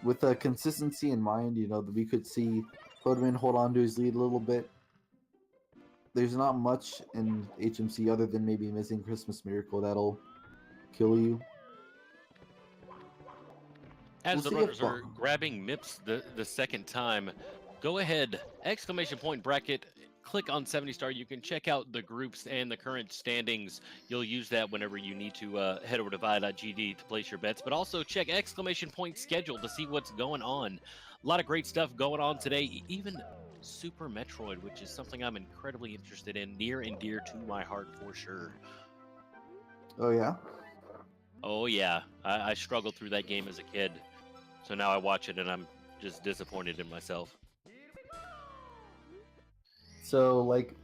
with the consistency in mind, you know, we could see Protoman hold on to his lead a little bit. There's not much in HMC other than maybe missing Christmas Miracle that'll kill you. As the runners are grabbing MIPS the second time, go ahead, exclamation point bracket, click on 70 star. You can check out the groups and the current standings. You'll use that whenever you need to head over to vi.gd to place your bets, but also check exclamation point schedule to see what's going on. A lot of great stuff going on today, even Super Metroid, which is something I'm incredibly interested in, near and dear to my heart for sure. Oh yeah? Oh yeah, I struggled through that game as a kid, so now I watch it and I'm just disappointed in myself. So, like,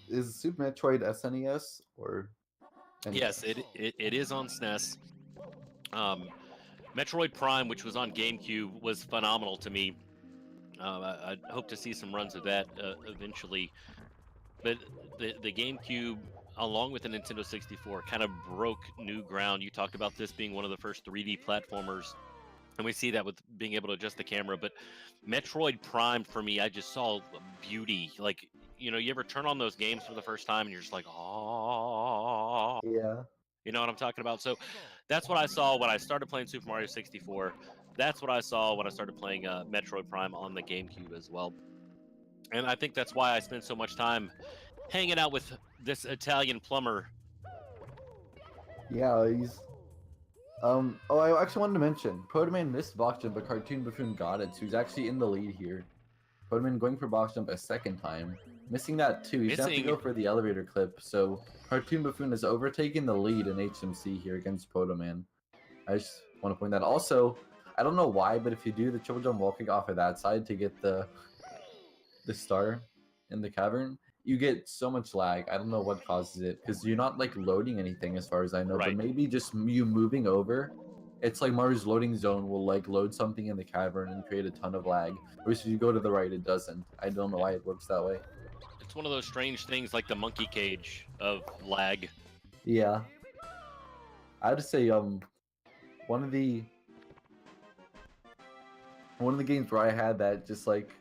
is Super Metroid SNES or NES? Yes, it is on SNES. Metroid Prime, which was on GameCube, was phenomenal to me. I hope to see some runs of that eventually. But the GameCube, along with the Nintendo 64, kind of broke new ground. You talked about this being one of the first 3D platformers, and we see that with being able to adjust the camera. But Metroid Prime, for me, I just saw beauty. Like, you know, you ever turn on those games for the first time and you're just like, oh. Yeah. You know what I'm talking about? So that's what I saw when I started playing Super Mario 64. That's what I saw when I started playing Metroid Prime on the GameCube as well. And I think that's why I spend so much time hanging out with this Italian plumber. Yeah, he's... Oh, I actually wanted to mention, Protoman missed box jump, but CartoonBuffoon got it, so he's actually in the lead here. Protoman going for box jump a second time. Missing that too. He's going to have to go for the elevator clip, so CartoonBuffoon is overtaking the lead in HMC here against Protoman. I just want to point that. Also, I don't know why, but if you do the triple jump wall kick off of that side to get the star in the cavern, you get so much lag. I don't know what causes it, because you're not like loading anything as far as I know, Right. but maybe just you moving over. It's like Mario's loading zone will like load something in the cavern and create a ton of lag. Whereas if you go to the right, it doesn't. I don't know why it works that way. It's one of those strange things like the monkey cage of lag. Yeah. I'd say one of the games where I had that just like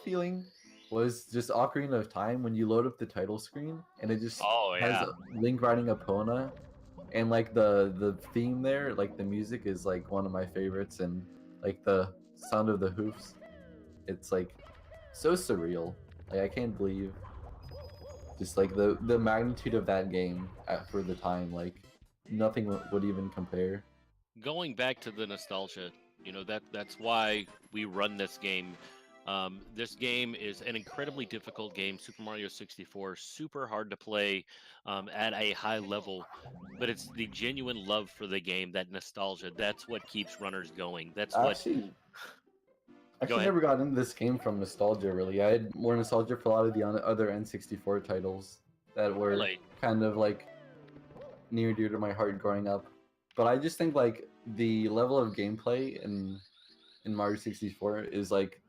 feeling was just Ocarina of Time when you load up the title screen and it just Oh has yeah. Link riding Epona, and like the theme there, like the music is like one of my favorites, and like the sound of the hoofs, it's like so surreal. Like I can't believe just like the magnitude of that game for the time. Like nothing would even compare. Going back to the nostalgia, you know, that's why we run this game. This game is an incredibly difficult game. Super Mario 64, super hard to play at a high level, but it's the genuine love for the game, that nostalgia. That's what keeps runners going. That's what. Actually, Go ahead. never got into this game from nostalgia really. I had more nostalgia for a lot of the other N64 titles that were Really? kind of like near and dear to my heart growing up. But I just think like the level of gameplay in Mario 64 is like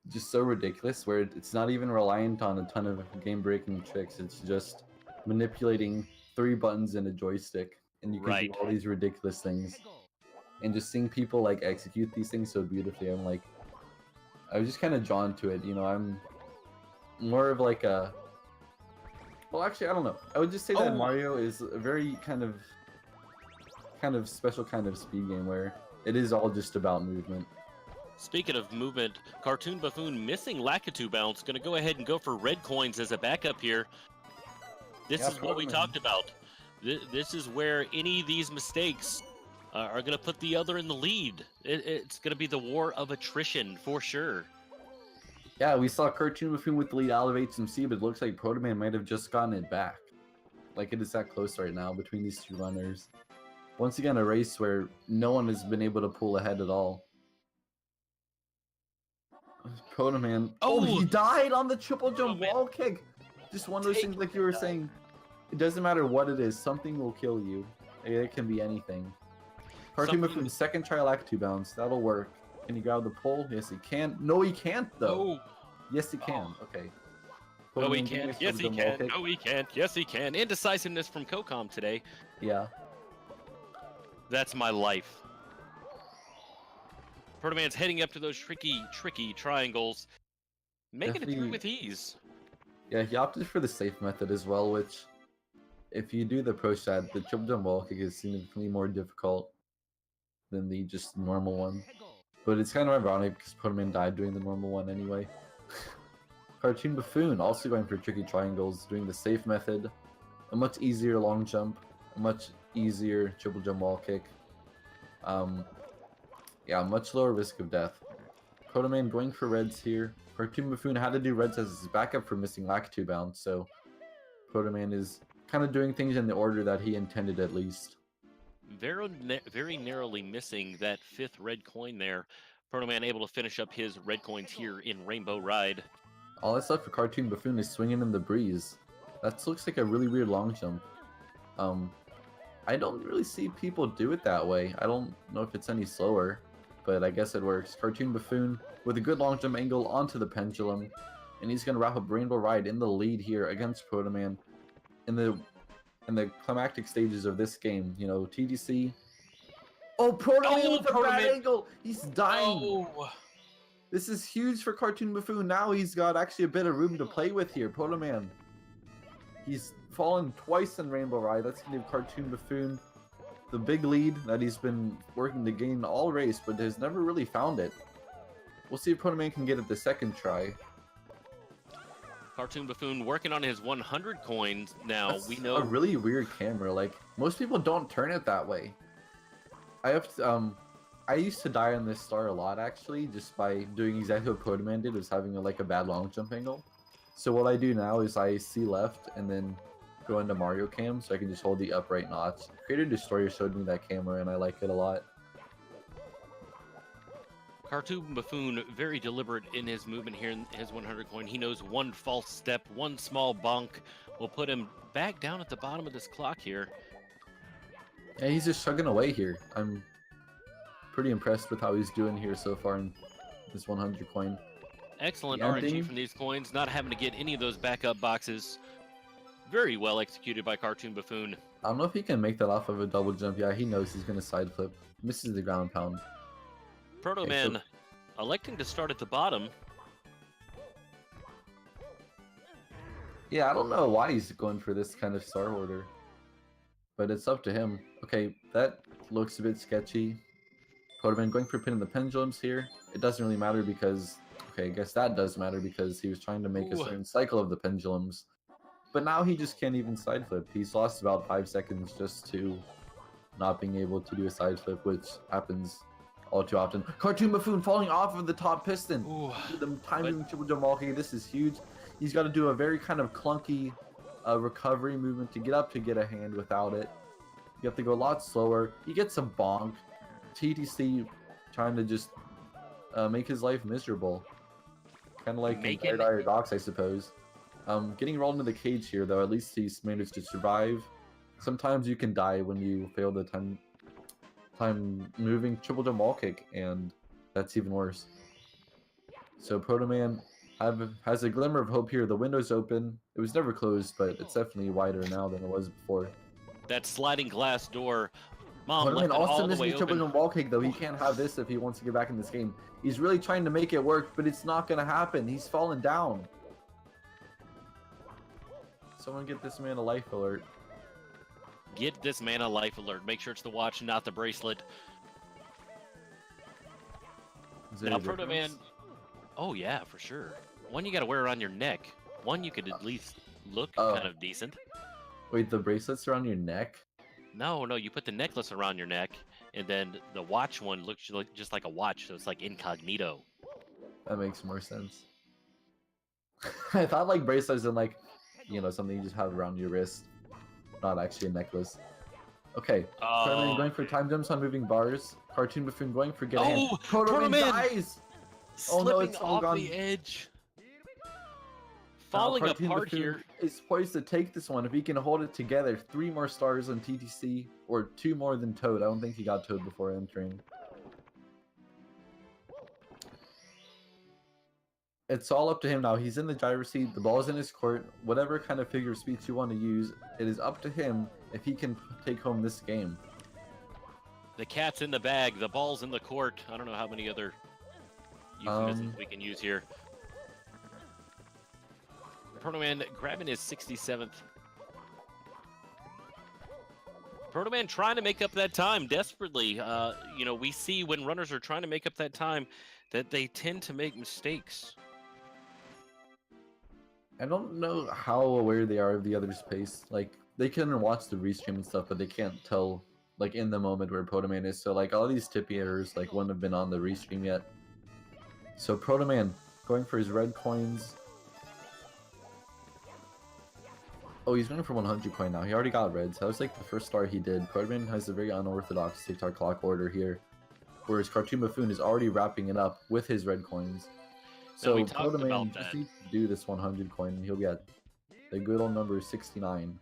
just so ridiculous, where it's not even reliant on a ton of game-breaking tricks. It's just manipulating 3 buttons and a joystick, and you can Right. do all these ridiculous things. And just seeing people like execute these things so beautifully, I'm like, I was just kind of drawn to it. You know, I'm more of like a, well, actually, I don't know. I would just say that Oh. Mario is a very kind of special kind of speed game where it is all just about movement. Speaking of movement, CartoonBuffoon missing Lakitu bounce. Going to go ahead and go for red coins as a backup here. This Yeah, is what we Protoman. talked about. This is where any of these mistakes are going to put the other in the lead. It's going to be the war of attrition for sure. Yeah, we saw CartoonBuffoon with the lead elevate some C, but it looks like Protoman might have just gotten it back. Like it is that close right now between these two runners. Once again, a race where no one has been able to pull ahead at all. Protoman. Oh, he died on the triple jump wall kick. Just one of those things, like you were saying. It doesn't matter what it is, something will kill you. It can be anything. CartoonBuffoon's second try Lakitu bounce. That'll work. Can he grab the pole? Yes, he can. No, he can't, though. Oh. Yes, he can. Okay. No, he Protoman getting can't. a Yes, he triple jump wall can. kick. No, he can't. Yes, he can. Indecisiveness from Cocom today. Yeah. That's my life. Protoman's heading up to those tricky triangles. Making it through Definitely. with ease. Yeah, he opted for the safe method as well, which, if you do the pro shot, the triple jump wall kick is significantly more difficult than the just normal one. But it's kind of ironic because Protoman died doing the normal one anyway. CartoonBuffoon also going for tricky triangles, doing the safe method, a much easier long jump, a much easier triple jump wall kick. Yeah, much lower risk of death. Protoman going for reds here. CartoonBuffoon had to do reds as his backup for missing Lakitu bounce, so Protoman is kind of doing things in the order that he intended at least. Very narrowly missing that 5th red coin there. Protoman able to finish up his red coins here in Rainbow Ride. All that's left for CartoonBuffoon is swinging in the breeze. That looks like a really weird long jump. I don't really see people do it that way. I don't know if it's any slower, but I guess it works. CartoonBuffoon with a good long jump angle onto the pendulum, and he's going to wrap up Rainbow Ride in the lead here against Protoman in the climactic stages of this game. You know, TDC. Oh, Protoman with a bad angle! He's dying! Oh. This is huge for CartoonBuffoon. Now he's got actually a bit of room to play with here. Protoman. He's fallen twice in Rainbow Ride. That's going to give CartoonBuffoon the big lead that he's been working to gain all race, but has never really found it. We'll see if Protoman can get it the second try. CartoonBuffoon working on his 100 coins now. That's we know a really weird camera. Like most people don't turn it that way. I used to die on this star a lot actually, just by doing exactly what Protoman did, was having a bad long jump angle. So what I do now is I see left and then go into Mario Cam, so I can just hold the upright notch. Creator Destroyer showed me that camera and I like it a lot. CartoonBuffoon very deliberate in his movement here in his 100 coin. He knows one false step, one small bonk will put him back down at the bottom of this clock here. Yeah, he's just chugging away here. I'm pretty impressed with how he's doing here so far in this 100 coin. Excellent The RNG ending? from these coins, not having to get any of those backup boxes. Very well executed by CartoonBuffoon. I don't know if he can make that off of a double jump. Yeah, he knows he's gonna side flip. Misses the ground pound. Protoman electing to start at the bottom. Yeah, I don't know why he's going for this kind of star order, but it's up to him. Okay, that looks a bit sketchy. Protoman going for pinning the pendulums here. It doesn't really matter because, okay, I guess that does matter because he was trying to make a Ooh. certain cycle of the pendulums. But now he just can't even side flip. He's lost about 5 seconds just to not being able to do a side flip, which happens all too often. CartoonBuffoon falling off of the top piston. Ooh. The timing triple jump wall kick. This is huge. He's got to do a very kind of clunky recovery movement to get up to get a hand without it. You have to go a lot slower. He gets a bonk. TTC trying to just make his life miserable. Kind of like in Dire Docks, I suppose. Getting rolled into the cage here, though, at least he's managed to survive. Sometimes you can die when you fail the time moving triple jump wall kick, and that's even worse. So Protoman has a glimmer of hope here. The window's open. It was never closed, but it's definitely wider now than it was before. That sliding glass door. Mom Protoman left it also all the missing way the triple open. jump wall kick, though. He can't have this if he wants to get back in this game. He's really trying to make it work, but it's not going to happen. He's fallen down. Someone get this man a life alert. Get this man a life alert. Make sure it's the watch, not the bracelet. Now, Protoman. Oh, yeah, for sure. One you got to wear around your neck. One you could at least look kind of decent. Wait, the bracelet's around your neck? No, you put the necklace around your neck, and then the watch one looks just like a watch, so it's like incognito. That makes more sense. I thought like bracelets and like, you know, something you just have around your wrist, not actually a necklace. Okay, Protoman going for time jumps on moving bars. CartoonBuffoon going for get a hand. Protoman dies! Slipping all off gone. the edge. Falling apart here. Is poised to take this one if he can hold it together. 3 more stars on TTC, or 2 more than Toad. I don't think he got Toad before entering. It's all up to him now. He's in the gyro seat. The ball's in his court. Whatever kind of figure of speech you want to use, it is up to him if he can take home this game. The cat's in the bag. The ball's in the court. I don't know how many other euphemisms we can use here. Protoman grabbing his 67th. Protoman trying to make up that time desperately. You know, we see when runners are trying to make up that time that they tend to make mistakes. I don't know how aware they are of the other's pace. Like, they can watch the restream and stuff, but they can't tell, like, in the moment where Protoman is. So, like, all these tippy errors, like, wouldn't have been on the restream yet. So, Protoman going for his red coins. Oh, he's going for 100 coin now. He already got reds. That was, like, the first star he did. Protoman has a very unorthodox TikTok clock order here, whereas CartoonBuffoon is already wrapping it up with his red coins. So Protoman just needs to do this 100 coin and he'll get the good old number 69.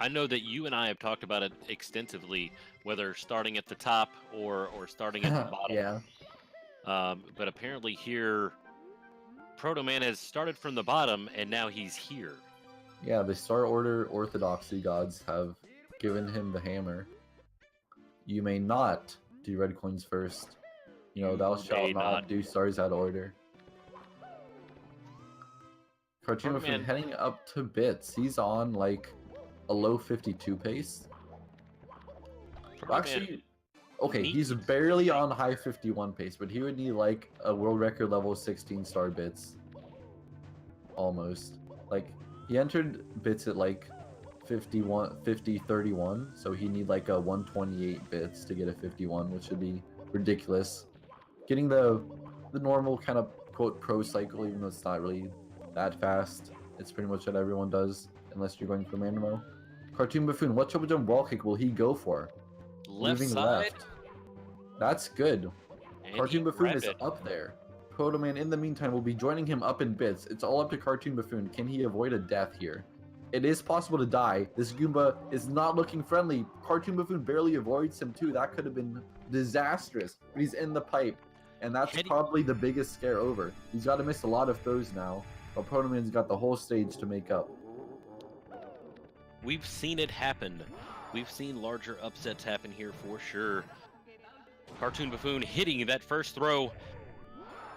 I know that you and I have talked about it extensively, whether starting at the top or starting at the bottom. Yeah. But apparently here, Protoman has started from the bottom and now he's here. Yeah, the star order orthodoxy gods have given him the hammer. You may not do red coins first. You know, thou shalt not do stars out of order. CartoonBuffoon heading up to bits. He's on like a low 52 pace. Actually, okay, he's barely on high 51 pace, but he would need like a world record level 16 star bits. Almost. Like, he entered bits at like 50-31, so he need like a 128 bits to get a 51, which would be ridiculous. Getting the normal kind of quote pro cycle, even though it's not really that fast. It's pretty much what everyone does, unless you're going for Manimo. CartoonBuffoon, what triple jump wall kick will he go for? Moving left. That's good. CartoonBuffoon is up there. Protoman, in the meantime, will be joining him up in bits. It's all up to CartoonBuffoon. Can he avoid a death here? It is possible to die. This Goomba is not looking friendly. CartoonBuffoon barely avoids him too. That could have been disastrous. But he's in the pipe. and that's Heading- probably the biggest scare over. He's got to miss a lot of throws now, but Protoman's got the whole stage to make up. We've seen it happen. We've seen larger upsets happen here for sure. CartoonBuffoon hitting that first throw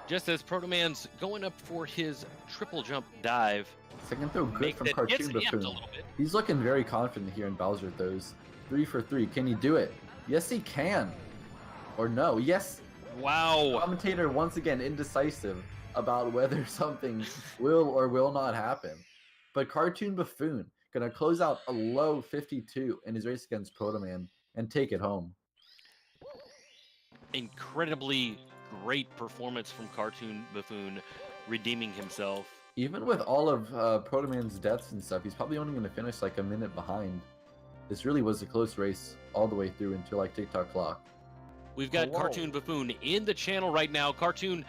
just as Protoman's going up for his triple jump dive. Second throw good Make from that gets amped a CartoonBuffoon. little bit. He's looking very confident here in Bowser throws. 3 for 3. Can he do it? Yes, he can. Or no. Yes. Wow. Commentator once again indecisive about whether something will or will not happen. But CartoonBuffoon gonna close out a low 52 in his race against Protoman and take it home. Incredibly great performance from CartoonBuffoon, redeeming himself. Even with all of Protoman's deaths and stuff, he's probably only gonna finish like a minute behind. This really was a close race all the way through until like TikTok clock. We've got Whoa. CartoonBuffoon in the channel right now. Cartoon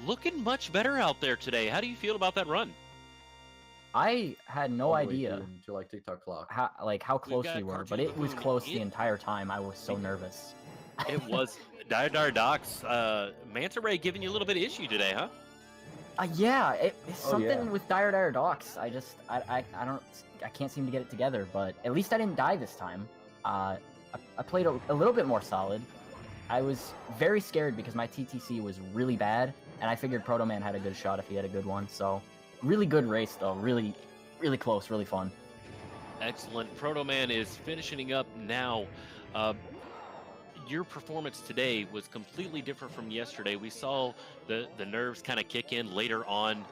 looking much better out there today. How do you feel about that run? I had no All the way idea through until like TikTok clock. how close got we were, but it was CartoonBuffoon close the in- entire time. I was so nervous. It was Dire Docs. Manta Ray giving you a little bit of issue today, huh? Yeah, it's Oh, something yeah. with Dire Docs. I can't seem to get it together. But at least I didn't die this time. I played a little bit more solid. I was very scared because my TTC was really bad, and I figured Protoman had a good shot if he had a good one. So, really good race though. Really, really close. Really fun. Excellent. Protoman is finishing up now. Your performance today was completely different from yesterday. We saw the nerves kind of kick in later on.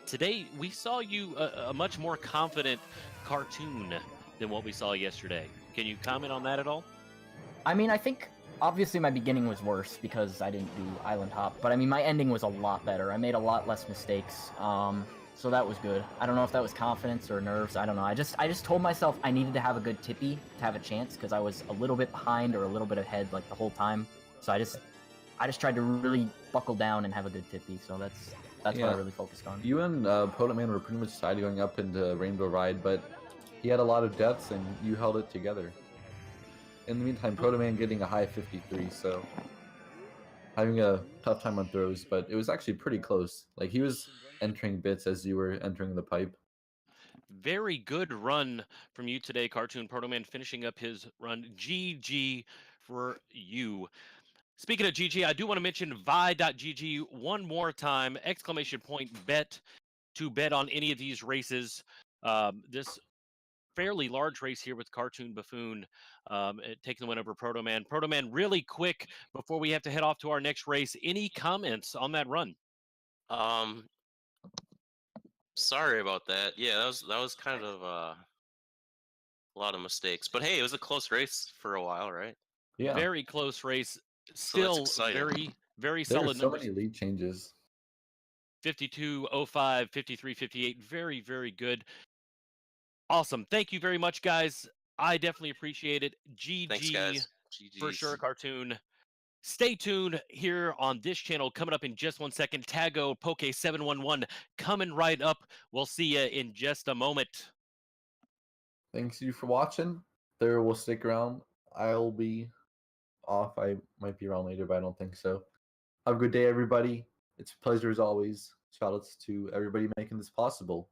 Today, we saw you a much more confident Cartoon than what we saw yesterday. Can you comment on that at all? I mean, I think obviously my beginning was worse because I didn't do Island Hop, but I mean my ending was a lot better. I made a lot less mistakes, so that was good. I don't know if that was confidence or nerves. I don't know. I just told myself I needed to have a good tippy to have a chance because I was a little bit behind or a little bit ahead like the whole time. So I just tried to really buckle down and have a good tippy. So that's what Yeah. I really focused on. You and Protoman were pretty much tied going up into Rainbow Ride, but he had a lot of deaths and you held it together. In the meantime, Protoman getting a high 53, so having a tough time on throws, but it was actually pretty close. Like he was entering bits as you were entering the pipe. Very good run from you today, Cartoon. Protoman finishing up his run. GG for you. Speaking of GG, I do want to mention vi.gg one more time. Exclamation point bet to bet on any of these races. This fairly large race here with CartoonBuffoon taking the win over Protoman. Protoman, really quick before we have to head off to our next race. Any comments on that run? Sorry about that. Yeah, that was kind of a lot of mistakes. But hey, it was a close race for a while, right? Yeah, Very close race. that's Still exciting. very there were solid so numbers. many lead changes. 52-05, 53-58. Very, very good. Awesome. Thank you very much, guys. I definitely appreciate it. GG Thanks, guys. for GGs. sure, Cartoon. Stay tuned here on this channel. Coming up in just 1 second, Tago Poke711 coming right up. We'll see you in just a moment. Thanks you for watching. There will stick around. I'll be off. I might be around later, but I don't think so. Have a good day, everybody. It's a pleasure as always. Shoutouts to everybody making this possible.